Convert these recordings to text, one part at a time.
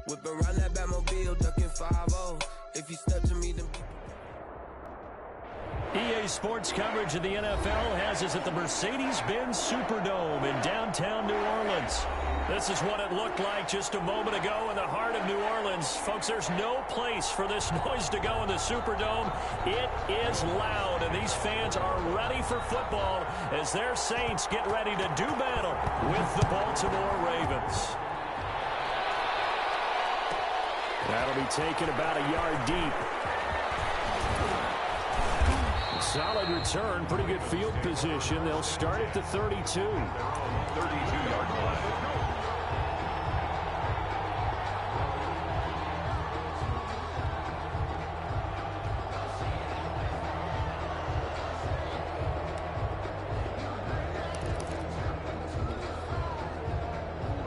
Whipping around that Batmobile, ducking 5-0. If you step to me, then... EA Sports coverage of the NFL has us at the Mercedes-Benz Superdome in downtown New Orleans. This is what it looked like just a moment ago in the heart of New Orleans. Folks, there's no place for this noise to go in the Superdome. It is loud, and these fans are ready for football as their Saints get ready to do battle with the Baltimore Ravens. That'll be taken about a yard deep. Solid return, pretty good field position. They'll start at the 32. 32-yard line.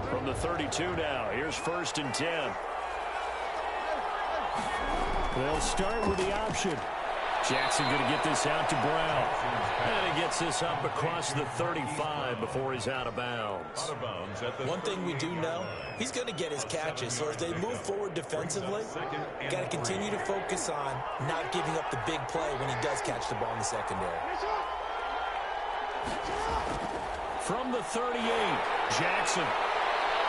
From the 32 now, here's 1st and 10. They'll start with the option. Jackson going to get this out to Brown. And he gets this up across the 35 before he's out of bounds. One thing we do know, he's going to get his catches. So as they move forward defensively, got to continue to focus on not giving up the big play when he does catch the ball in the secondary. From the 38, Jackson.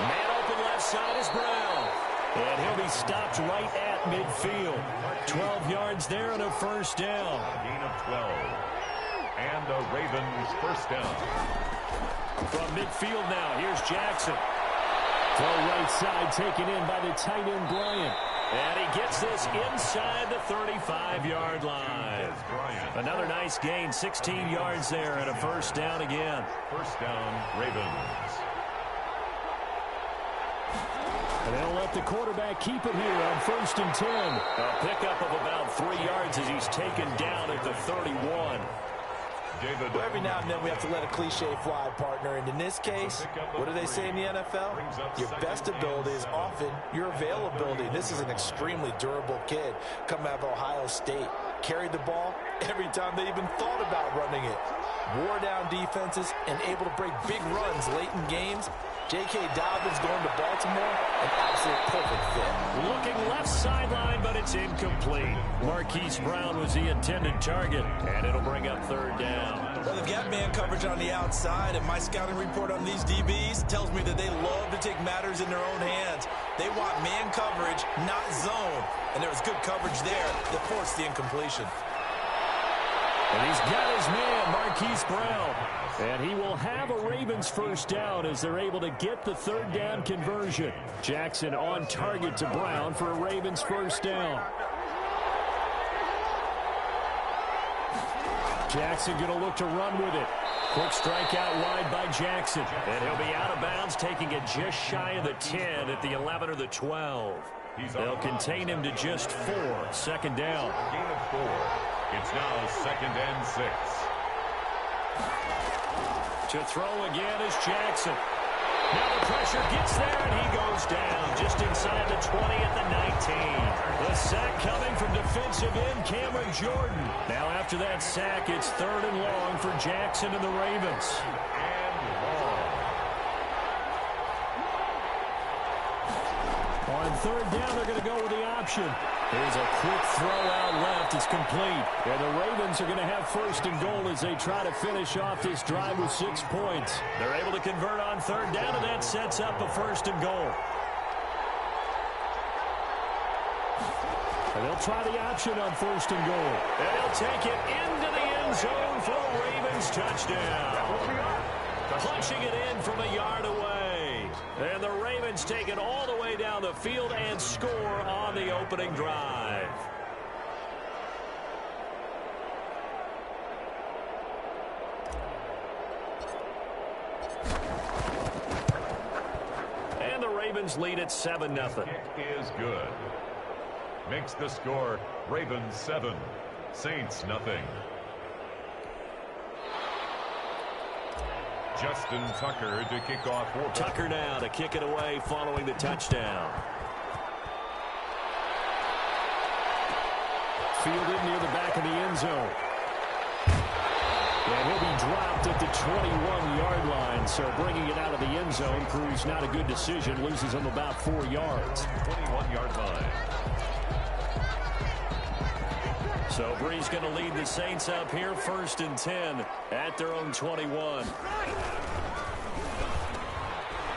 Man open left side is Brown. And he'll be stopped right at midfield. 12 yards there and a 1st down. Gain of 12. And the Ravens 1st down. From midfield now, here's Jackson. Throw right side taken in by the tight end Bryant. And he gets this inside the 35-yard line. Another nice gain, 16 yards there and a 1st down again. 1st down, Ravens. And they'll let the quarterback keep it here on 1st and 10. A pickup of about 3 yards as he's taken down at the 31. Well, every now and then we have to let a cliche fly, partner. And in this case, what do they say in the NFL? Your best ability is often your availability. This is an extremely durable kid coming out of Ohio State. Carried the ball every time they even thought about running it. Wore down defenses and able to break big runs late in games. J.K. Dobbins going to Baltimore, an absolute perfect fit. Looking left sideline, but it's incomplete. Marquise Brown was the intended target, and it'll bring up 3rd down. Well, they've got man coverage on the outside, and my scouting report on these DBs tells me that they love to take matters in their own hands. They want man coverage, not zone. And there was good coverage there that forced the incompletion. And he's got his man, Marquise Brown. And he will have a Ravens 1st down as they're able to get the 3rd down conversion. Jackson on target to Brown for a Ravens 1st down. Jackson going to look to run with it. Quick strike out wide by Jackson. And he'll be out of bounds, taking it just shy of the 10 at the 11 or the 12. They'll contain him to just 4. 2nd down. Gain of 4. It's now 2nd and 6. To throw again is Jackson. Now the pressure gets there, and he goes down just inside the 20 at the 19. The sack coming from defensive end Cameron Jordan. Now after that sack, it's 3rd and long for Jackson and the Ravens. On 3rd down, they're going to go with the option. Here's a quick throw out left. It's complete. And the Ravens are going to have 1st and goal as they try to finish off this drive with 6 points. They're able to convert on 3rd down, and that sets up a 1st and goal. And they'll try the option on 1st and goal. And he'll take it into the end zone for a Ravens touchdown. Punching it in from a yard away. And the Ravens take it all the way down the field and score on the opening drive. And the Ravens lead at 7-0. Kick is good. Makes the score Ravens 7, Saints nothing. Justin Tucker to kick off. Tucker now to kick it away following the touchdown. Fielded near the back of the end zone. And he'll be dropped at the 21-yard line. So bringing it out of the end zone proves not a good decision. Loses him about 4 yards. 21-yard line. So Brees going to lead the Saints up here, 1st and 10 at their own 21.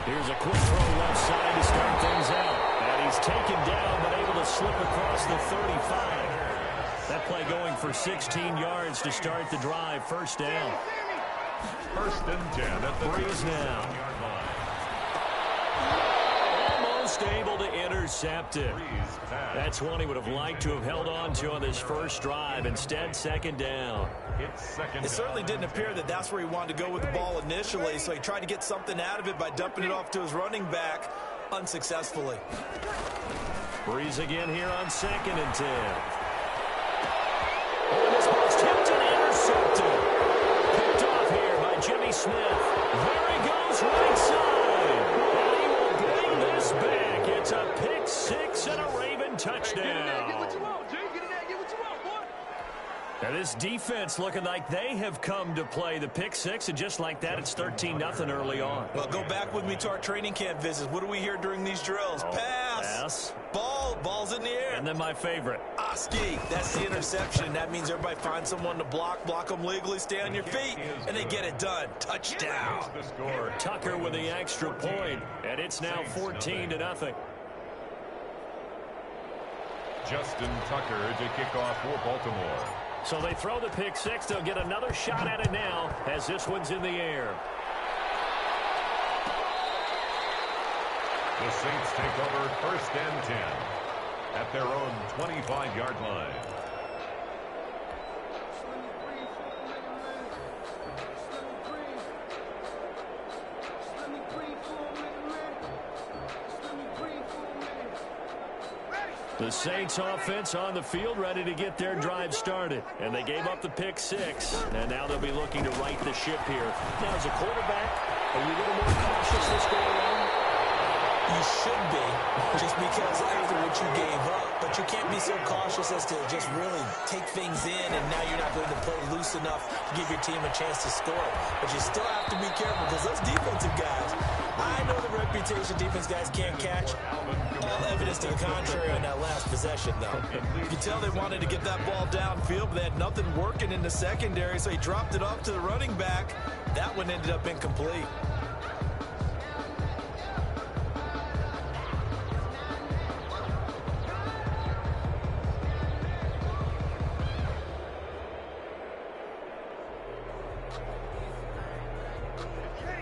Here's a quick throw left side to start things out. And he's taken down but able to slip across the 35. That play going for 16 yards to start the drive. 1st down. 1st and 10 at the Brees now. Almost able to intercept it. That's one he would have liked to have held on to on this first drive. Instead, 2nd down. It certainly didn't appear that that's where he wanted to go with the ball initially, so he tried to get something out of it by dumping it off to his running back unsuccessfully. Brees again here on 2nd and 10. Oh, this ball's tipped and intercepted. Picked off here by Jimmy Smith. There he goes, right side. And he will bring this back. It's a pick 6 and a Raven touchdown. Now this defense looking like they have come to play the pick 6, and just like that, it's 13-0 early on. Well, go back with me to our training camp visits. What do we hear during these drills? Pass. Ball's in the air. And then my favorite. Ski. That's the interception. That means everybody finds someone to block them legally, stay on your feet, and they get it done. Touchdown. Tucker with the extra point, and it's now 14-0. Justin Tucker to kick off for Baltimore. So they throw the pick 6. They'll get another shot at it now as this one's in the air. The Saints take over 1st and 10 at their own 25-yard line. The Saints offense on the field ready to get their drive started. And they gave up the pick 6. And now they'll be looking to right the ship here. Now as a quarterback, are you a little more cautious this go around? You should be, just because after what you gave up. But you can't be so cautious as to just really take things in, and now you're not going to play loose enough to give your team a chance to score. But you still have to be careful, because those defensive guys, I know the reputation defense guys can't catch. All evidence to the contrary on that last possession, though. You can tell they wanted to get that ball downfield, but they had nothing working in the secondary, so he dropped it off to the running back. That one ended up incomplete.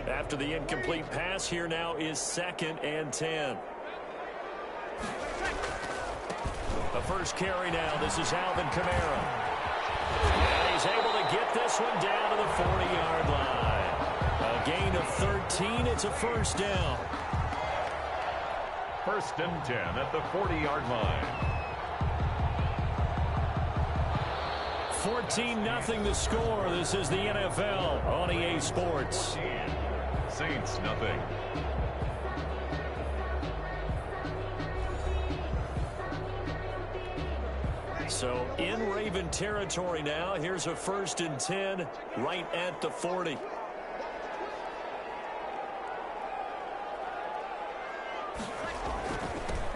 After the incomplete pass, here now is 2nd and 10. The first carry now. This is Alvin Kamara. And he's able to get this one down to the 40-yard line. A gain of 13. It's a 1st down. 1st and 10 at the 40-yard line. 14-0 the score. This is the NFL on EA Sports. Saints nothing. So in Raven territory now. Here's a 1st and 10 right at the 40.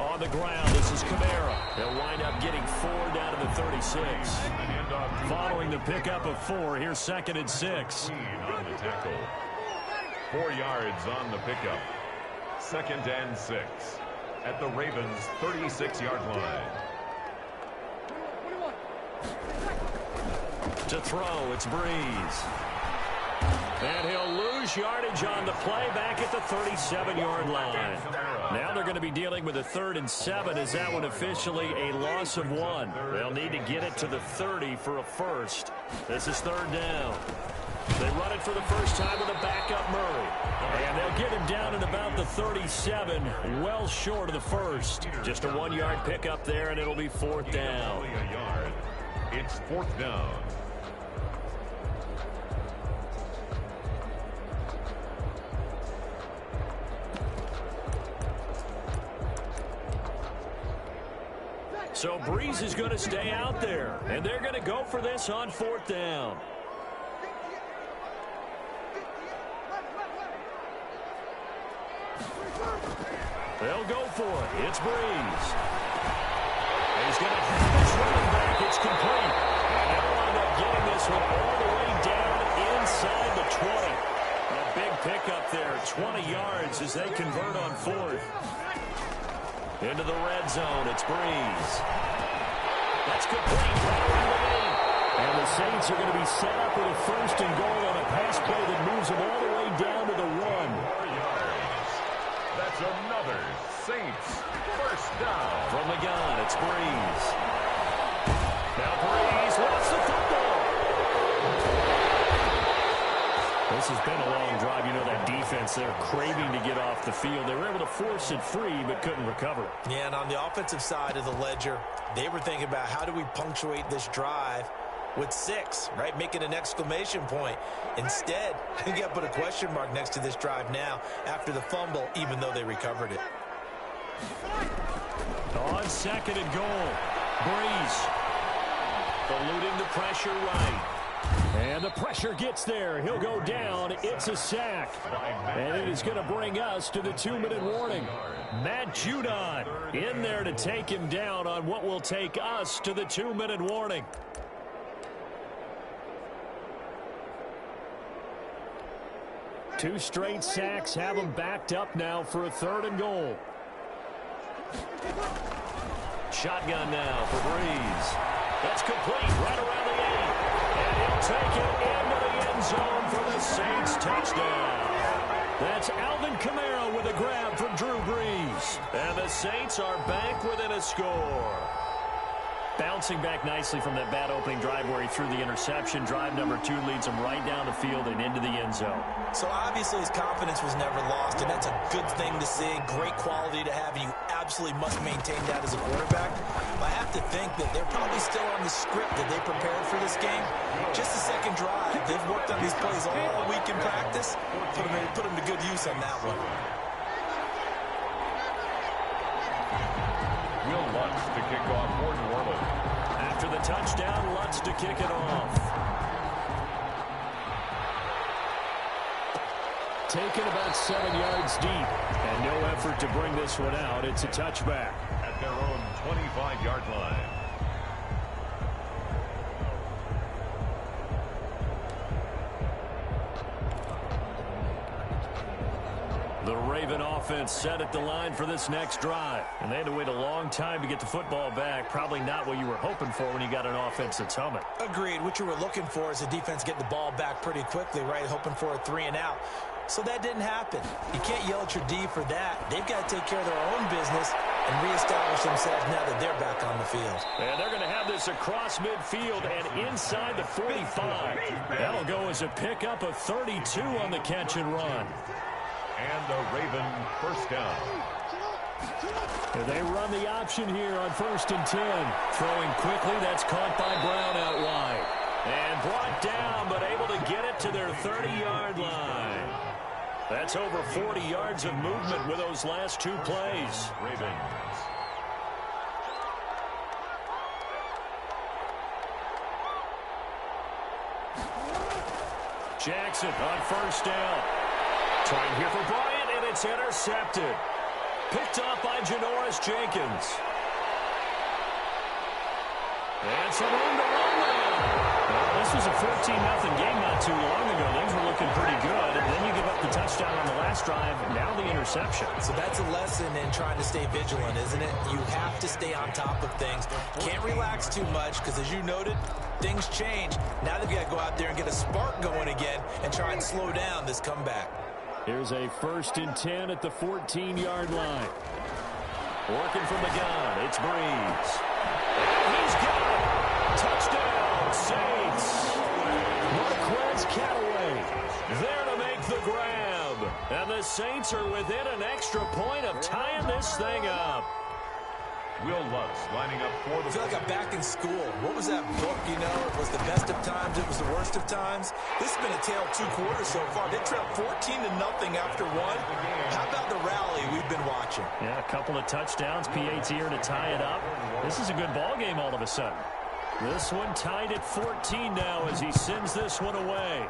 On the ground, this is Kamara. They'll wind up getting 4 down to the 36. Following the pickup of 4, here's 2nd and 6. On the tackle. 4 yards on the pickup. 2nd and 6 at the Ravens' 36-yard line. To throw, it's Brees. And he'll lose yardage on the play back at the 37-yard line. Now they're going to be dealing with a 3rd and 7. Is that one officially a loss of 1? They'll need to get it to the 30 for a 1st. This is 3rd down. They run it for the first time with a backup Murray. And they'll get him down at about the 37, well short of the 1st. Just a 1-yard pickup there, and it'll be 4th down. Only a yard. It's 4th down. So Brees is going to stay out there, and they're going to go for this on 4th down. They'll go for it. It's Breeze. He's going to have his running back. It's complete. And they'll wind up getting this one all the way down inside the 20. A big pickup there, 20 yards as they convert on fourth. Into the red zone, it's Breeze. That's complete. Right around the eight. And the Saints are going to be set up with a first and goal on a pass play that moves them all the way down to the 1. 4 yards. That's another Saints first down. From the gun, it's Breeze. Now Breeze wants the football. This has been a long drive. You know that defense, they're craving to get off the field. They were able to force it free, but couldn't recover it. Yeah, and on the offensive side of the ledger, they were thinking about how do we punctuate this drive with 6, right? Making an exclamation point. Instead, you got to put a question mark next to this drive now after the fumble, even though they recovered it. On second and goal, Breeze eluding the pressure right. And the pressure gets there. He'll go down. It's a sack. And it is going to bring us to the 2-minute warning. Matt Judon in there to take him down on what will take us to the 2-minute warning. Two straight sacks have him backed up now for a 3rd and goal. Shotgun now for Breeze. That's complete right around the 8. And he'll take it into the end zone for the Saints touchdown. That's Alvin Kamara with a grab from Drew Brees. And the Saints are back within a score. Bouncing back nicely from that bad opening drive where he threw the interception. Drive number 2 leads him right down the field and into the end zone. So obviously his confidence was never lost, and that's a good thing to see. Great quality to have, and you absolutely must maintain that as a quarterback. I have to think that they're probably still on the script that they prepared for this game. Just the second drive. They've worked on these plays all week in practice. Put them to good use on that one. Will Lutz to kick off for New Orleans. After the touchdown, Lutz to kick it off. Taken about 7 yards deep, and no effort to bring this one out. It's a touchback. At their own 25-yard line. The Raven offense set at the line for this next drive. And they had to wait a long time to get the football back. Probably not what you were hoping for when you got an offense that's humming. Agreed. What you were looking for is the defense getting the ball back pretty quickly, right? Hoping for a 3 and out. So that didn't happen. You can't yell at your D for that. They've got to take care of their own business and reestablish themselves now that they're back on the field. And they're going to have this across midfield and inside the 45. That'll go as a pickup of 32 on the catch and run. And a Raven first down. And they run the option here on 1st and 10. Throwing quickly, that's caught by Brown out wide. And brought down, but able to get it to their 30-yard line. That's over 40 yards of movement with those last 2 plays. Ravens. Jackson on 1st down. Trying here for Bryant, and it's intercepted. Picked off by Janoris Jenkins. And some room to run now. Well, this was a 14-0 game not too long ago. Things were looking pretty good. And then you give up the touchdown on the last drive. Now the interception. So that's a lesson in trying to stay vigilant, isn't it? You have to stay on top of things. Can't relax too much because, as you noted, things change. Now they've got to go out there and get a spark going again and try and slow down this comeback. Here's a 1st and 10 at the 14-yard line. Working from the gun, it's Breeze. And he's got it. Touchdown, Saints. Marquez Callaway there to make the grab. And the Saints are within an extra point of tying this thing up. Will Lutz lining up for the... I feel like I'm back in school. What was that book, you know? It was the best of times. It was the worst of times. This has been a tale of 2 quarters so far. They trailed 14-0 after 1. How about the rally we've been watching? Yeah, a couple of touchdowns. PAT here to tie it up. This is a good ball game all of a sudden. This one tied at 14 now as he sends this one away.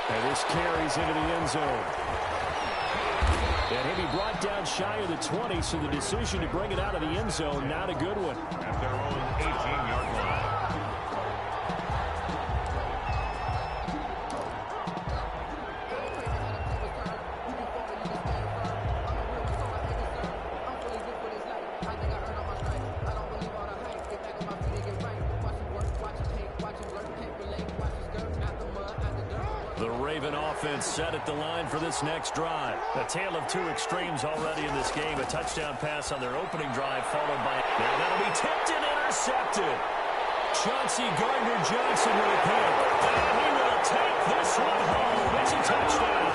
And this carries into the end zone. And he'll be brought down shy of the 20, so the decision to bring it out of the end zone, not a good one. At their own 18-yard line. The Raven offense set at the line for this next drive. A tale of two extremes already in this game. A touchdown pass on their opening drive, followed by... Now that'll be tipped and intercepted. Chauncey Gardner-Johnson with a pick. And he will take this one home. It's a touchdown.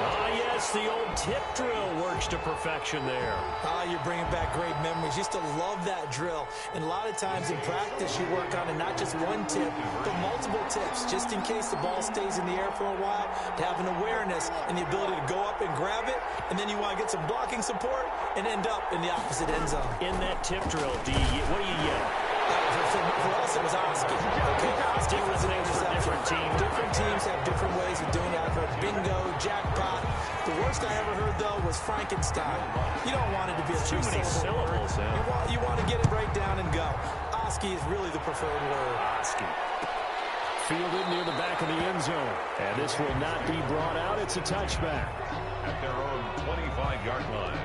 Ah, yes, the old tip drill works to perfection there. Ah, you're bringing back great memories. Used to love that drill. And a lot of times in practice, you work on it, not just one tip, but multiple tips, just in case the ball stays in the air for a while, to have an awareness and the ability to go up and grab it, and then you want to get some blocking support and end up in the opposite end zone. In that tip drill, what do you yell? For us, it was Oski. Okay, Oski was an interception. Different teams. Different teams have different ways of doing it. I've heard bingo, jackpot. The worst I ever heard, though, was Frankenstein. You don't want it to be a too many syllables. You want to get it right down and go. Oski is really the preferred word. Oski. Fielded near the back of the end zone. And this will not be brought out. It's a touchback. At their own 25-yard line.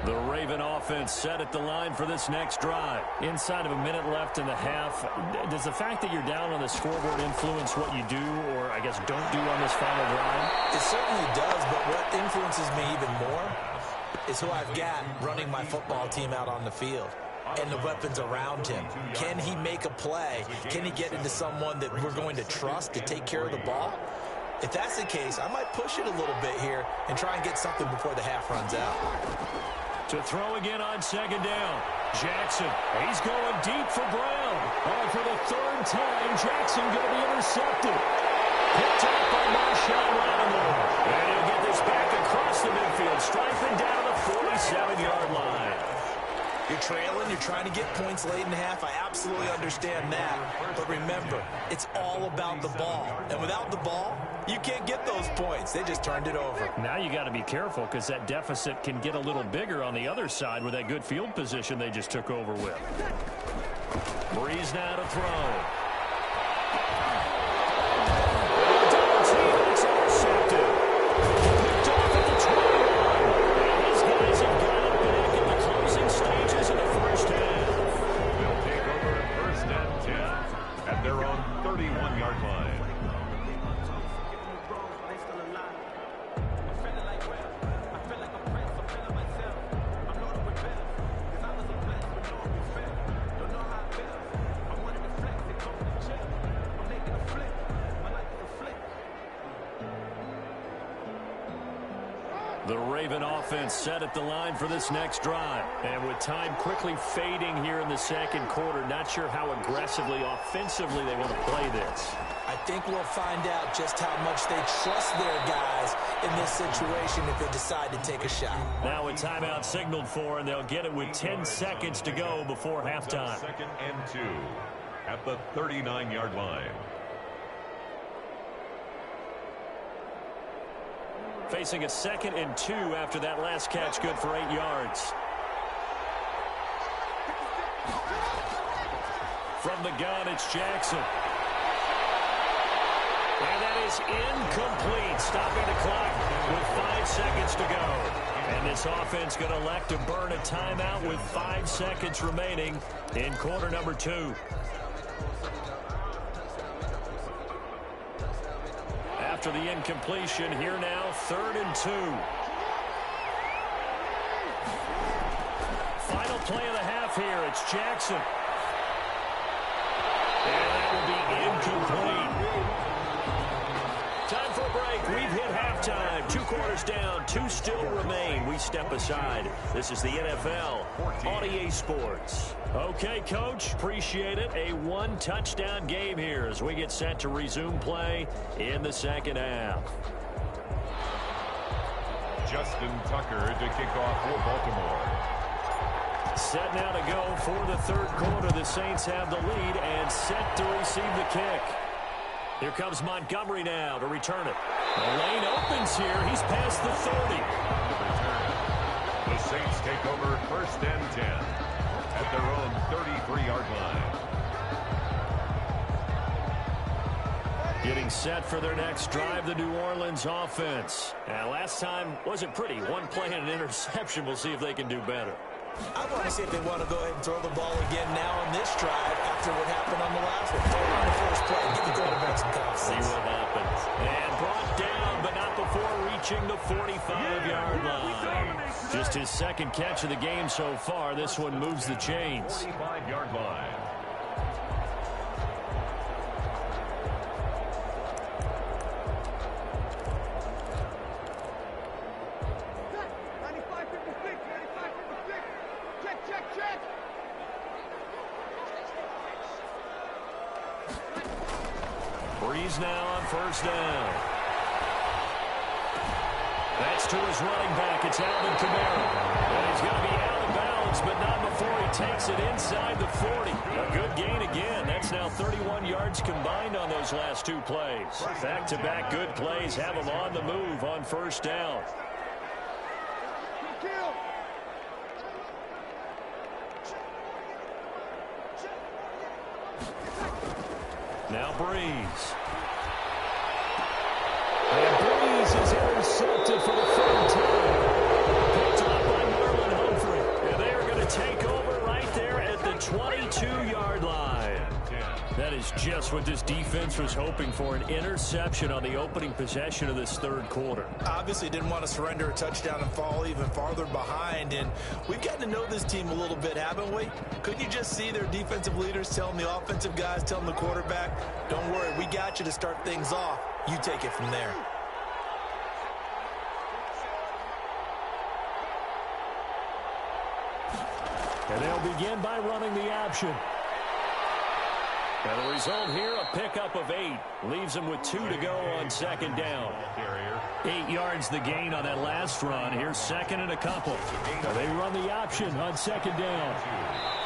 The Raven offense set at the line for this next drive. Inside of a minute left in the half, does the fact that you're down on the scoreboard influence what you do, or I guess don't do on this final drive? It certainly does, but what influences me even more is who I've got running my football team out on the field and the weapons around him. Can he make a play? Can he get into someone that we're going to trust to take care of the ball? If that's the case, I might push it a little bit here and try and get something before the half runs out. To throw again on second down. Jackson, he's going deep for Brown. And for the third time, Jackson going to be intercepted. Picked up by Marshawn Lattimore. And he'll get this back across the midfield, striping down the 47-yard line. You're trailing, you're trying to get points late in the half. I absolutely understand that. But remember, it's all about the ball. And without the ball, you can't get those points. They just turned it over. Now you got to be careful because that deficit can get a little bigger on the other side with that good field position they just took over with. Breeze now to throw. It's intercepted. Picked off at the 21. And these guys have got it back in the closing stages of the first half. They'll take over first and 10 at their own 31-yard line. The Raven offense set at the line for this next drive. And with time quickly fading here in the second quarter, not sure how aggressively, offensively they want to play this. I think we'll find out just how much they trust their guys in this situation if they decide to take a shot. Now a timeout signaled for, and they'll get it with 10 seconds to go before halftime. Second and 2 at the 39-yard line. Facing a 2nd and 2 after that last catch, good for 8 yards. From the gun, it's Jackson. And that is incomplete, stopping the clock with 5 seconds to go. And this offense going to elect to burn a timeout with 5 seconds remaining in quarter number 2. After the incompletion, here now, 3rd and 2. Final play of the half here, it's Jackson. And that will be incomplete. Time for a break. We've hit halftime. 2 quarters down, 2 still remain. We step aside. This is the NFL on EA Sports. Okay, Coach, appreciate it. A 1-touchdown game here as we get set to resume play in the second half. Justin Tucker to kick off for Baltimore. Set now to go for the third quarter. The Saints have the lead and set to receive the kick. Here comes Montgomery now to return it. The lane opens here. He's past the 30. The Saints take over 1st and 10 at their own 33-yard line. Getting set for their next drive, the New Orleans offense. And last time wasn't pretty. 1 play and an interception. We'll see if they can do better. I want to see if they want to go ahead and throw the ball again now on this drive after what happened on the last one. Throw it on the first play. Give the quarterback some confidence. See what happens. And brought down, but not before reaching the 45-yard line. Just his 2nd catch of the game so far. This one moves the chains. 45-yard line. Breeze now on 1st down. That's to his running back. It's Alvin Kamara. And he's going to be out of bounds, but not before he takes it inside the 40. A good gain again. That's now 31 yards combined on those last 2 plays. Back-to-back good plays have him on the move on 1st down. Now Breeze. And Breeze is intercepted for the 3rd time. Picked off by Marlon Humphrey. And they are going to take over right there at the 22-yard line. That is just what this defense was hoping for, an interception on the opening possession of this 3rd quarter. Obviously didn't want to surrender a touchdown and fall even farther behind, and we've gotten to know this team a little bit, haven't we? Couldn't you just see their defensive leaders telling the offensive guys, telling the quarterback, don't worry, we got you to start things off. You take it from there. And they'll begin by running the option. And the result here, a pickup of 8. Leaves them with 2 to go on 2nd down. 8 yards the gain on that last run. Here's 2nd and a couple. Now they run the option on 2nd down.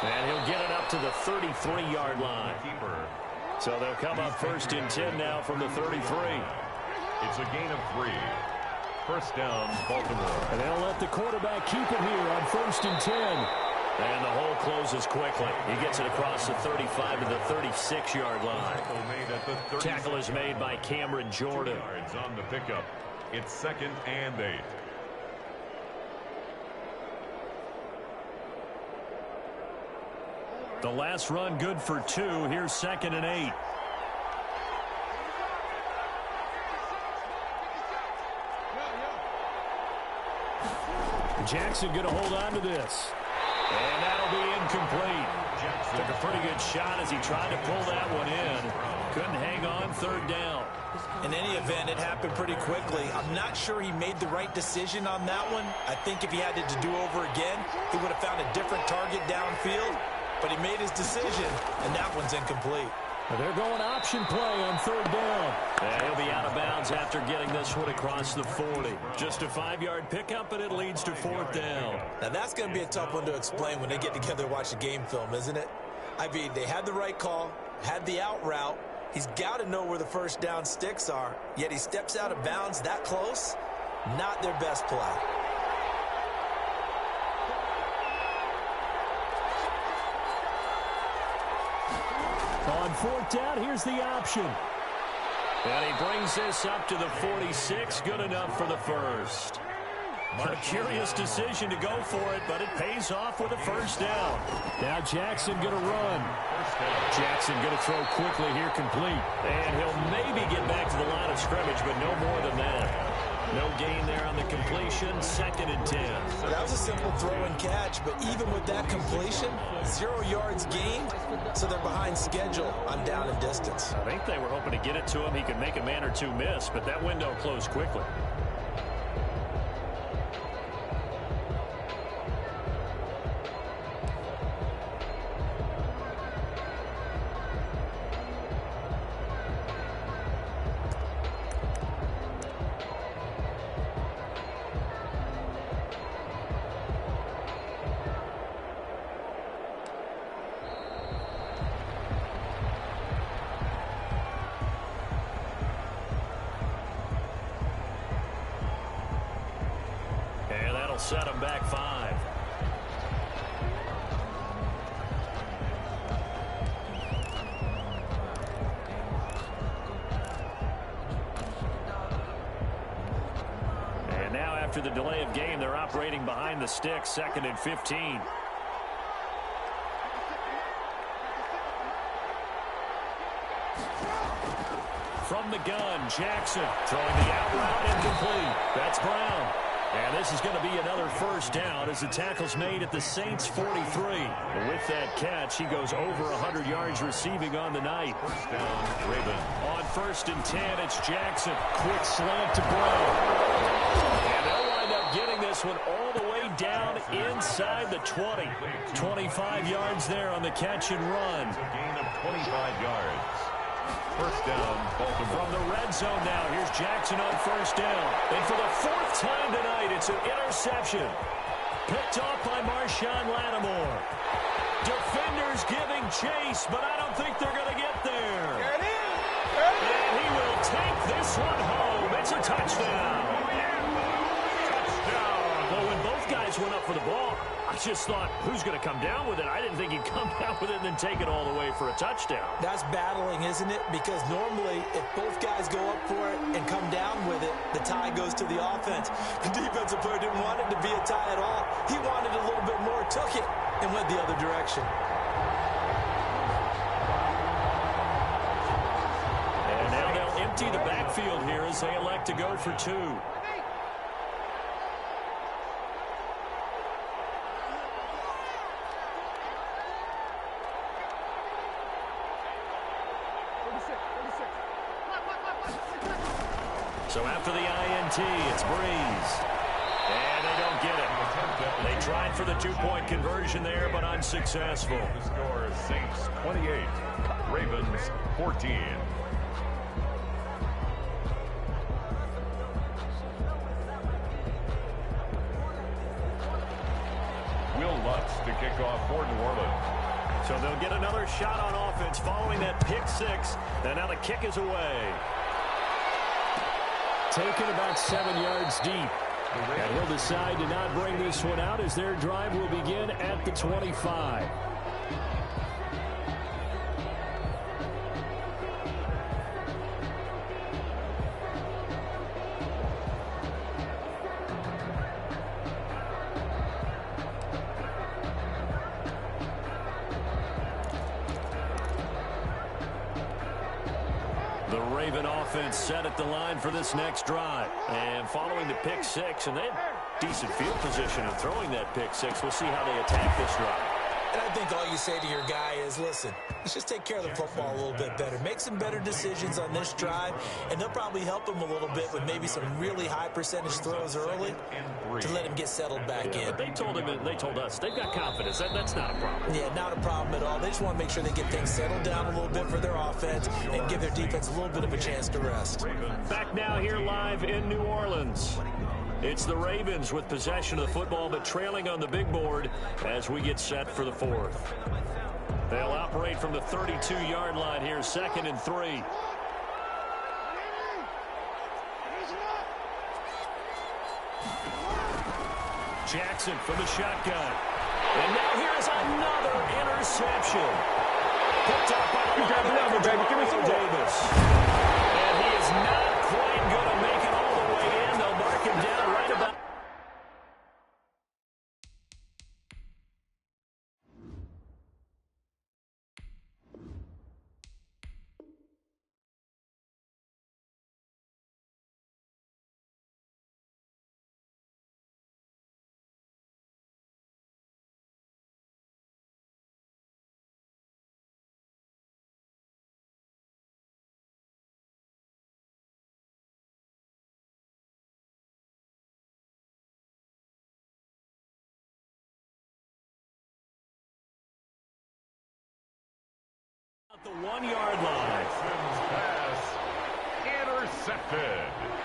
And he'll get it up to the 33-yard line. So they'll come up 1st and 10 now from the 33. It's a gain of 3. 1st down, Baltimore. And they'll let the quarterback keep it here on 1st and 10. And the hole closes quickly. He gets it across the 35 to the 36-yard line. Tackle is made by Cameron Jordan. 2 yards on the pickup. It's 2nd and 8. The last run good for 2. Here's 2nd and 8. Jackson going to hold on to this. And that'll be incomplete. Took a pretty good shot as he tried to pull that one in. Couldn't hang on 3rd down. In any event, it happened pretty quickly. I'm not sure he made the right decision on that one. I think if he had it to do over again, he would have found a different target downfield. But he made his decision, and that one's incomplete. They're going option play on 3rd down. And he'll be out of bounds after getting this one across the 40. Just a 5-yard pickup, and it leads to 4th down. Now, that's going to be a tough one to explain when they get together and watch the game film, isn't it? I mean, they had the right call, had the out route. He's got to know where the 1st down sticks are, yet he steps out of bounds that close. Not their best play. On 4th down, here's the option. And he brings this up to the 46. Good enough for the 1st. A curious decision to go for it, but it pays off with a 1st down. Now Jackson going to run. Jackson going to throw quickly here, complete. And he'll maybe get back to the line of scrimmage, but no more than that. No gain there on the completion. 2nd and 10. That was a simple throw and catch, but even with that completion, 0 yards gained, so they're behind schedule on down and distance. I think they were hoping to get it to him. He could make a man or two miss, but that window closed quickly. Set him back 5. And now after the delay of game, they're operating behind the sticks. 2nd and 15. From the gun, Jackson throwing the out route incomplete. That's Brown. And this is going to be another first down as the tackle's made at the Saints 43. With that catch, he goes over 100 yards receiving on the night. First down, Ravens. On 1st and 10, it's Jackson. Quick slant to Brown. And they'll wind up getting this one all the way down inside the 20. 25 yards there on the catch and run. It's a gain of 25 yards. First down, Baltimore. From the red zone now, here's Jackson on 1st down. And for the 4th time tonight, it's an interception. Picked off by Marshawn Lattimore. Defenders giving chase, but I don't think they're going to get there. And he will take this one home. It's a touchdown. Well, when both guys went up for the ball, I just thought, who's going to come down with it? I didn't think he'd come down with it and then take it all the way for a touchdown. That's battling, isn't it? Because normally, if both guys go up for it and come down with it, the tie goes to the offense. The defensive player didn't want it to be a tie at all. He wanted a little bit more, took it, and went the other direction. And now they'll empty the backfield here as they elect to go for 2. So after the INT, it's Breeze. And they don't get it. They tried for the 2-point conversion there, but unsuccessful. The score is Saints 28, Ravens 14. Will Lutz to kick off for New Orleans. So they'll get another shot on offense following that pick 6. And now the kick is away. Taken about 7 yards deep. And he'll decide to not bring this one out as their drive will begin at the 25. The Raven offense set at the line for this next drive. And following the pick 6, and they had decent field position in throwing that pick 6. We'll see how they attack this drive. And I think all you say to your guy is, listen, let's just take care of the football a little bit better. Make some better decisions on this drive, and they'll probably help him a little bit with maybe some really high percentage throws early to let him get settled back in. But they told him, they told us, they've got confidence. That's not a problem. Yeah, not a problem at all. They just want to make sure they get things settled down a little bit for their offense and give their defense a little bit of a chance to rest. Back now here live in New Orleans. It's the Ravens with possession of the football, but trailing on the big board as we get set for the 4th. They'll operate from the 32-yard line here, 2nd and 3. Jackson from the shotgun. And now here's another interception. Picked up by the linebacker, Davis. the 1-yard line. Jackson's pass intercepted.